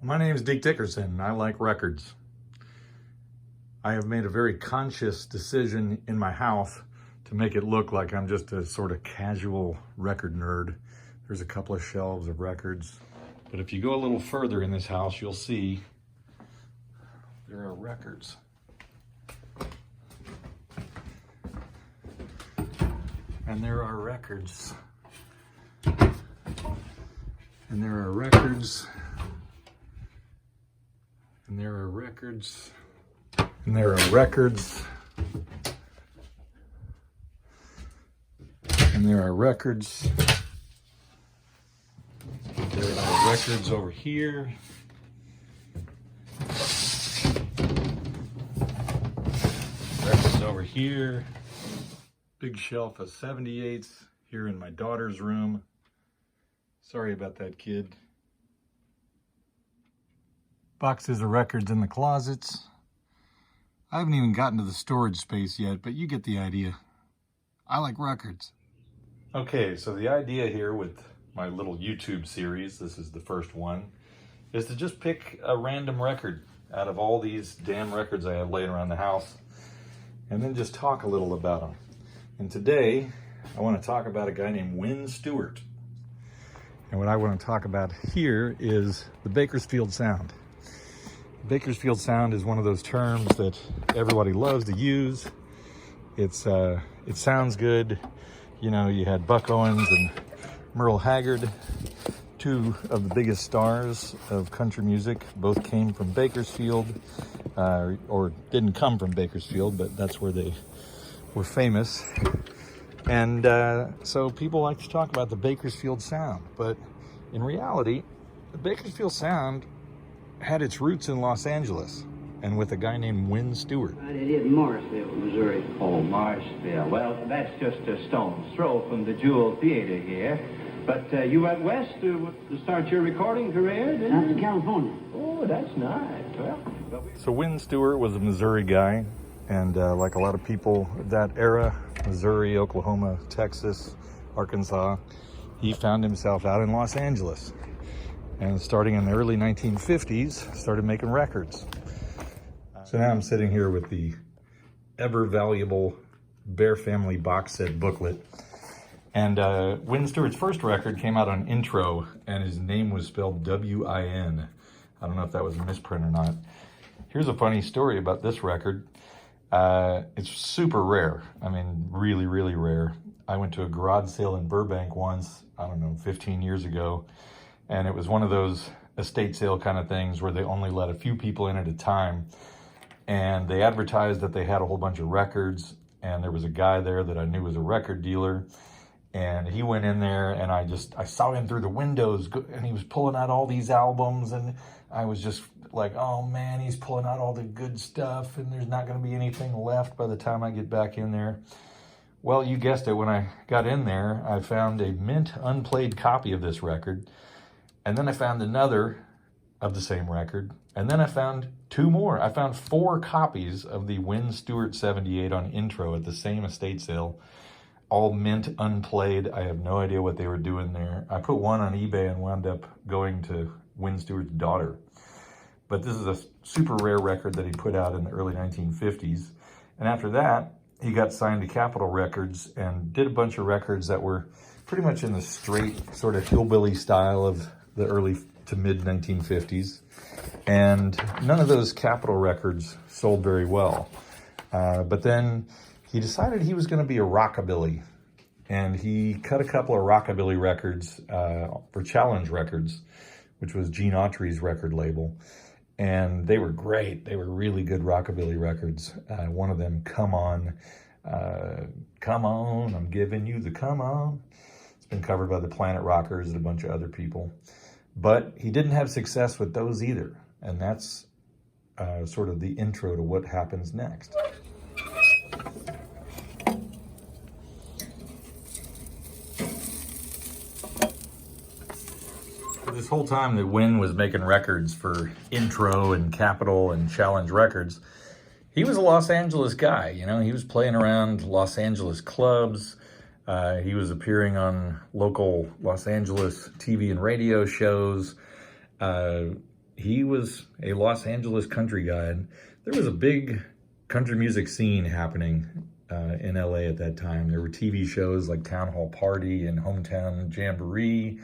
My name is Deke Dickerson, and I like records. I have made a very conscious decision in my house to make it look like I'm just a sort of casual record nerd. There's a couple of shelves of records. But if you go a little further in this house, you'll see there are records. And there are records. And there are records. And there are records. And there are records. And there are records. There are records over here. Records over here. Big shelf of 78s here in my daughter's room. Sorry about that, kid. Boxes of records in the closets. I haven't even gotten to the storage space yet, but you get the idea. I like records. Okay, so the idea here with my little YouTube series, this is the first one, is to just pick a random record out of all these damn records I have laying around the house, and then just talk a little about them. And today, I want to talk about a guy named Wynn Stewart. And what I want to talk about here is the Bakersfield sound. Bakersfield sound is one of those terms that everybody loves to use. It sounds good. You know, you had Buck Owens and Merle Haggard, two of the biggest stars of country music. Both came from Bakersfield, or didn't come from Bakersfield, but that's where they were famous. And so people like to talk about the Bakersfield sound, but in reality, the Bakersfield sound had its roots in Los Angeles, and with a guy named Wynn Stewart. It is Morrisville, Missouri. Oh, Morrisville. Well, that's just a stone's throw from the Jewel Theater here. But you went west to start your recording career, didn't you? That's in California. Oh, that's nice. Well, So Wynn Stewart was a Missouri guy, and like a lot of people of that era, Missouri, Oklahoma, Texas, Arkansas, he found himself out in Los Angeles. And starting in the early 1950s, started making records. So now I'm sitting here with the ever valuable Bear Family box set booklet. And Wynn Stewart's first record came out on Intro, and his name was spelled W-I-N. I don't know if that was a misprint or not. Here's a funny story about this record. It's super rare. I mean, really, really rare. I went to a garage sale in Burbank once, I don't know, 15 years ago. And it was one of those estate sale kind of things where they only let a few people in at a time. And they advertised that they had a whole bunch of records. And there was a guy there that I knew was a record dealer. And he went in there, and I saw him through the windows, and he was pulling out all these albums. And I was just like, oh man, he's pulling out all the good stuff, and there's not going to be anything left by the time I get back in there. Well, you guessed it, when I got in there, I found a mint unplayed copy of this record. And then I found another of the same record. And then I found two more. I found 4 copies of the Wynn Stewart 78 on Intro at the same estate sale. All mint unplayed. I have no idea what they were doing there. I put one on eBay and wound up going to Wynn Stewart's daughter. But this is a super rare record that he put out in the early 1950s. And after that, he got signed to Capitol Records and did a bunch of records that were pretty much in the straight sort of hillbilly style of the early to mid 1950s. And none of those Capitol records sold very well. But then he decided he was going to be a rockabilly. And he cut a couple of rockabilly records for Challenge Records, which was Gene Autry's record label. And they were great. They were really good rockabilly records. One of them, Come On, I'm giving you the come on. It's been covered by the Planet Rockers and a bunch of other people. But he didn't have success with those either. And that's sort of the intro to what happens next. This whole time that Wynn was making records for Intro and Capitol and Challenge Records, he was a Los Angeles guy. You know, he was playing around Los Angeles clubs. He was appearing on local Los Angeles TV and radio shows. he was a Los Angeles country guy. And there was a big country music scene happening in LA at that time. There were TV shows like Town Hall Party and Hometown Jamboree,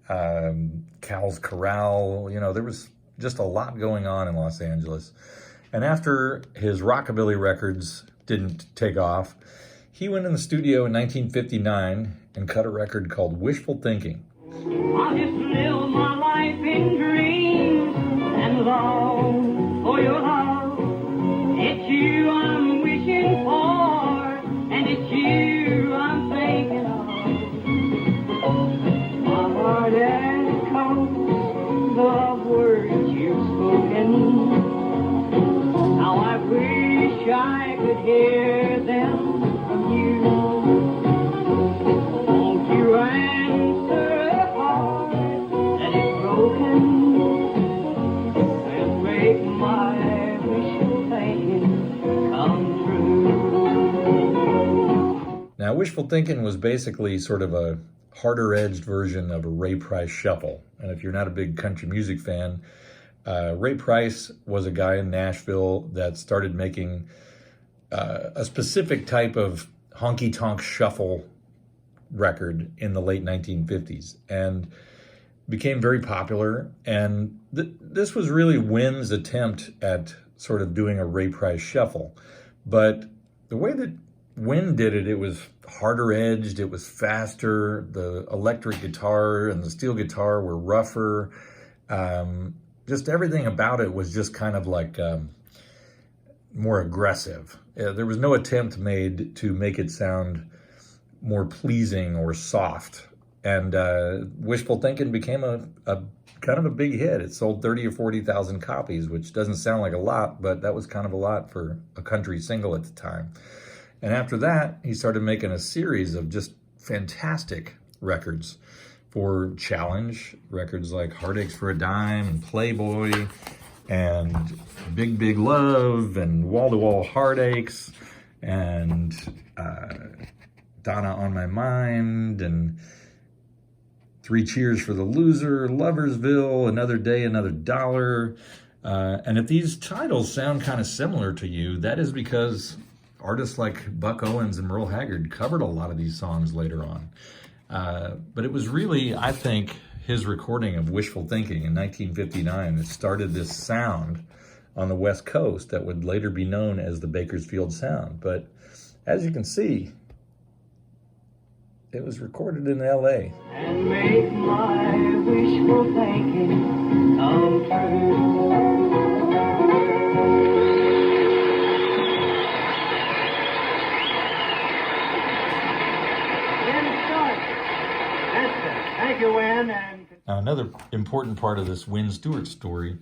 Cal's Corral. You know, there was just a lot going on in Los Angeles. And after his rockabilly records didn't take off, he went in the studio in 1959 and cut a record called Wishful Thinking. I'll just live my life in dreams and long for your love. It's you I'm wishing for, and it's you I'm thinking of. My heart has come, the love words you've spoken. Now I wish I could hear them from you. Won't you answer the heart that is broken and make my wishful thinking come true? Now, Wishful Thinking was basically sort of a harder-edged version of a Ray Price shuffle. And if you're not a big country music fan, Ray Price was a guy in Nashville that started making a specific type of honky-tonk shuffle record in the late 1950s and became very popular. And this was really Wynn's attempt at sort of doing a Ray Price shuffle. But the way that Wynn did it, it was harder edged, it was faster, the electric guitar and the steel guitar were rougher. Just everything about it was just kind of like more aggressive. There was no attempt made to make it sound more pleasing or soft. And Wishful Thinking became a kind of a big hit. It sold 30 or 40,000 copies, which doesn't sound like a lot, but that was kind of a lot for a country single at the time. And after that, he started making a series of just fantastic records for Challenge, records like Heartaches for a Dime and Playboy and Big Big Love and Wall to Wall Heartaches and Donna on My Mind and Three Cheers for the Loser, Loversville, Another Day, Another Dollar. And if these titles sound kind of similar to you, that is because artists like Buck Owens and Merle Haggard covered a lot of these songs later on. But it was really, I think, his recording of Wishful Thinking in 1959 that started this sound on the West Coast that would later be known as the Bakersfield sound. But as you can see, it was recorded in LA. And make my wishful thinking come true. Thank you, Wynn. Now, another important part of this Wynn Stewart story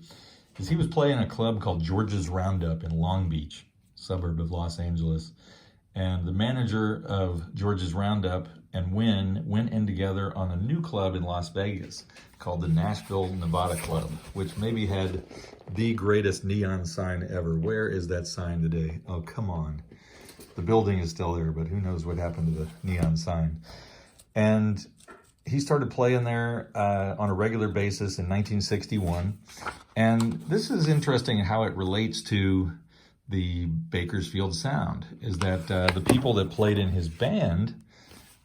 is he was playing a club called George's Roundup in Long Beach, suburb of Los Angeles. And the manager of George's Roundup and Wynn went in together on a new club in Las Vegas called the Nashville Nevada Club, which maybe had the greatest neon sign ever. Where is that sign today? Oh, come on. The building is still there, but who knows what happened to the neon sign. And he started playing there on a regular basis in 1961. And this is interesting how it relates to the Bakersfield sound, is that the people that played in his band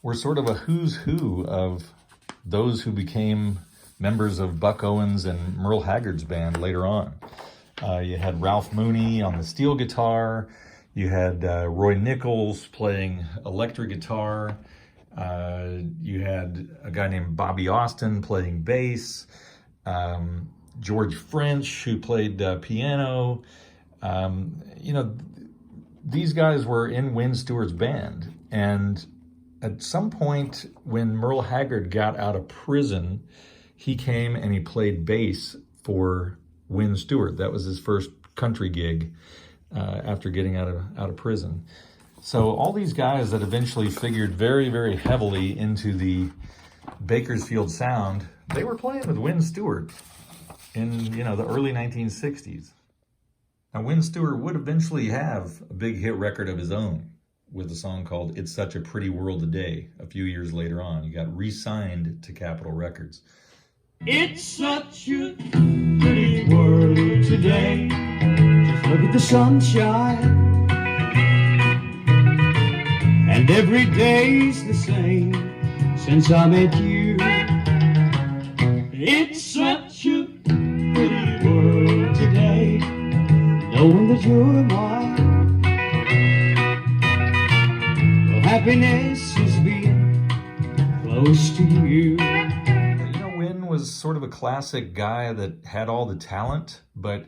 were sort of a who's who of those who became members of Buck Owens and Merle Haggard's band later on. You had Ralph Mooney on the steel guitar. You had Roy Nichols playing electric guitar. You had a guy named Bobby Austin playing bass, George French, who played piano. You know, these guys were in Wynn Stewart's band. And at some point when Merle Haggard got out of prison, he came and he played bass for Wynn Stewart. That was his first country gig after getting out of prison. So all these guys that eventually figured very, very heavily into the Bakersfield sound, they were playing with Wynn Stewart in, you know, the early 1960s. Now, Wynn Stewart would eventually have a big hit record of his own with a song called It's Such a Pretty World Today a few years later on. He got re-signed to Capitol Records. It's such a pretty world. the sunshine, and every day's the same since I met you. It's such a pretty world today, knowing that you're mine. Well, happiness is being close to you. You know, Wynn was sort of a classic guy that had all the talent, but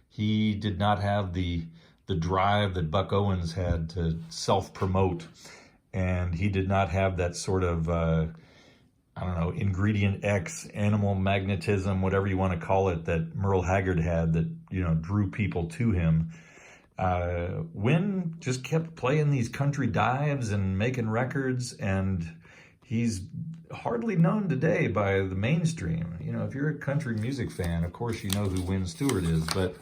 he did not have the drive that Buck Owens had to self-promote. And he did not have that sort of, I don't know, ingredient X, animal magnetism, whatever you want to call it, that Merle Haggard had that, you know, drew people to him. Wynn just kept playing these country dives and making records, and he's hardly known today by the mainstream. You know, if you're a country music fan, of course you know who Wynn Stewart is, but,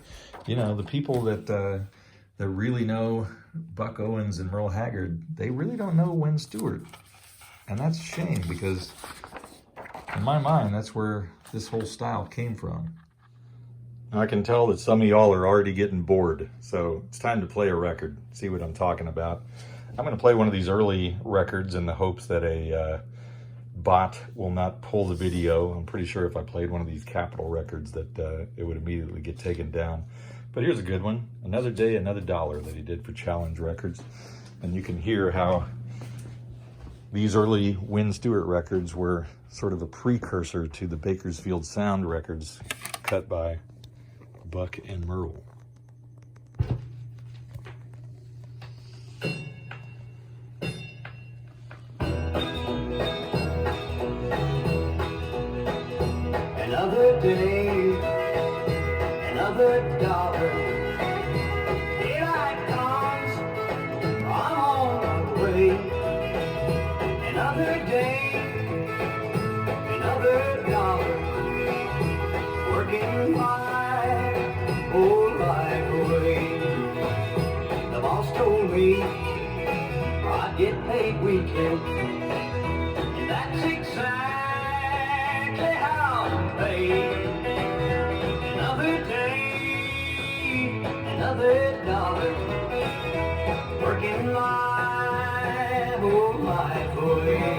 you know, the people that really know Buck Owens and Merle Haggard, they really don't know Wynn Stewart. And that's a shame, because in my mind, that's where this whole style came from. I can tell that some of y'all are already getting bored, so it's time to play a record, see what I'm talking about. I'm going to play one of these early records in the hopes that a bot will not pull the video. I'm pretty sure if I played one of these Capitol records that it would immediately get taken down. But here's a good one, Another Day, Another Dollar, that he did for Challenge Records. And you can hear how these early Wynn Stewart records were sort of a precursor to the Bakersfield Sound records cut by Buck and Merle. Another day, another dollar. Daylight comes, I'm on my way. Another day, another dollar. Working my whole life away. The boss told me I'd get paid weekly, and that's exactly how I'm paid. Another day, another dollar, working my whole life away.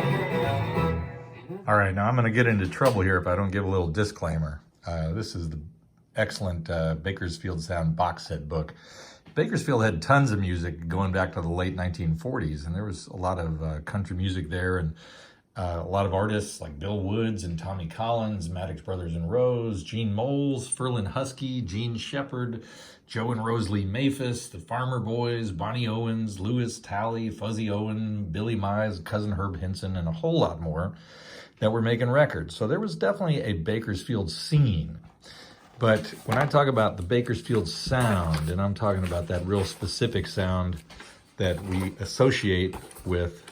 All right, now I'm going to get into trouble here if I don't give a little disclaimer. This is the excellent Bakersfield Sound box set book. Bakersfield had tons of music going back to the late 1940s, and there was a lot of country music there, and a lot of artists like Bill Woods and Tommy Collins, Maddox Brothers and Rose, Gene Moles, Ferlin Husky, Gene Shepard, Joe and Rosalie Maphis, the Farmer Boys, Bonnie Owens, Lewis Talley, Fuzzy Owen, Billy Mize, Cousin Herb Hinson, and a whole lot more that were making records. So there was definitely a Bakersfield scene. But when I talk about the Bakersfield sound, and I'm talking about that real specific sound that we associate with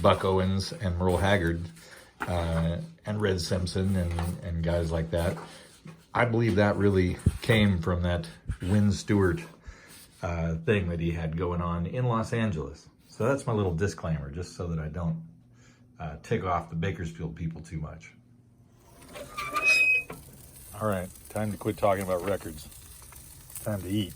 Buck Owens and Merle Haggard and Red Simpson and guys like that, I believe that really came from that Wynn Stewart thing that he had going on in Los Angeles. So that's my little disclaimer, just so that I don't tick off the Bakersfield people too much. All right, time to quit talking about records. Time to eat.